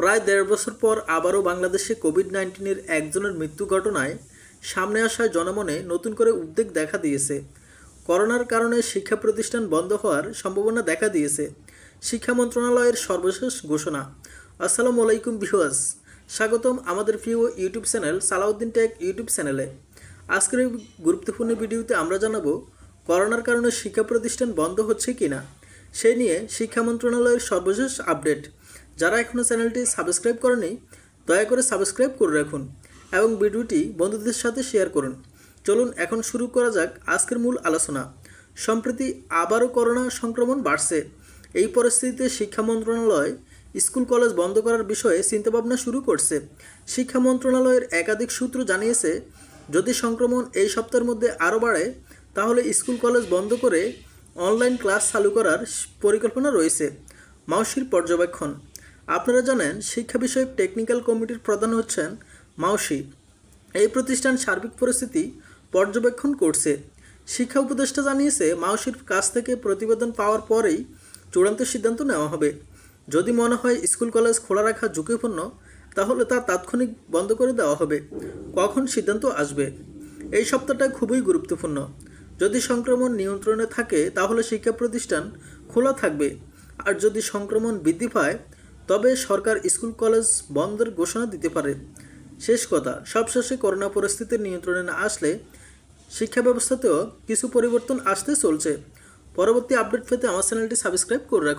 প্রায় ১.৫ বছর পর আবারও বাংলাদেশে কোভিড-১৯-এর একজনের মৃত্যু ঘটনায় সামনে আসায় জনমনে নতুন করে উদ্বেগ দেখা দিয়েছে। করোনার কারণে শিক্ষা প্রতিষ্ঠান বন্ধ হওয়ার সম্ভাবনা দেখা দিয়েছে। শিক্ষা মন্ত্রণালয়ের সর্বশেষ ঘোষণা। আসসালামু আলাইকুম ভিউয়ার্স, স্বাগতম আমাদের প্রিয় YouTube channel Salauddin tech YouTube চ্যানেলে। আজকের এই গুরুত্বপূর্ণ ভিডিওতে আমরা জানাবো করোনার কারণে শিক্ষা প্রতিষ্ঠান বন্ধ হচ্ছে কিনা, সেই নিয়ে শিক্ষা মন্ত্রণালয়ের সর্বশেষ আপডেট। যারা এখনও চ্যানেলটি সাবস্ক্রাইব করেনি দয়া করে সাবস্ক্রাইব করে রাখুন এবং ভিডিওটি বন্ধুদের সাথে শেয়ার করুন। চলুন এখন শুরু করা যাক আজকের মূল আলোচনা। সম্প্রতি আবারও করোনা সংক্রমণ বাড়ছে। এই পরিস্থিতিতে শিক্ষা মন্ত্রণালয় স্কুল কলেজ বন্ধ করার বিষয়ে চিন্তাভাবনা শুরু করছে। শিক্ষা মন্ত্রণালয়ের একাধিক সূত্র জানিয়েছে, যদি সংক্রমণ এই সপ্তাহের মধ্যে আরও বাড়ে তাহলে স্কুল কলেজ বন্ধ করে অনলাইন ক্লাস চালু করার পরিকল্পনা রয়েছে। মাউশির পর্যবেক্ষণ। আপনারা জানেন, শিক্ষা বিষয়ক টেকনিক্যাল কমিটির প্রধান হচ্ছেন মাউশি। এই প্রতিষ্ঠান সার্বিক পরিস্থিতি পর্যবেক্ষণ করছে। শিক্ষা উপদেষ্টা জানিয়েছে, মাউশির কাছ থেকে প্রতিবেদন পাওয়ার পরেই চূড়ান্ত সিদ্ধান্ত নেওয়া হবে। যদি মনে হয় স্কুল কলেজ খোলা রাখা ঝুঁকিপূর্ণ তাহলে তা তাৎক্ষণিক বন্ধ করে দেওয়া হবে। কখন সিদ্ধান্ত আসবে? এই সপ্তাহটা খুবই গুরুত্বপূর্ণ। যদি সংক্রমণ নিয়ন্ত্রণে থাকে তাহলে শিক্ষা প্রতিষ্ঠান খোলা থাকবে, আর যদি সংক্রমণ বৃদ্ধি পায় তবে সরকার স্কুল কলেজ বন্ধের ঘোষণা দিতে পারে। শেষ কথা, সবশেষে করোনা পরিস্থিতির নিয়ন্ত্রণে না আসলে শিক্ষা ব্যবস্থাতেও কিছু পরিবর্তন আসতে চলছে। পরবর্তী আপডেট পেতে আমার চ্যানেলটি সাবস্ক্রাইব করে রাখুন।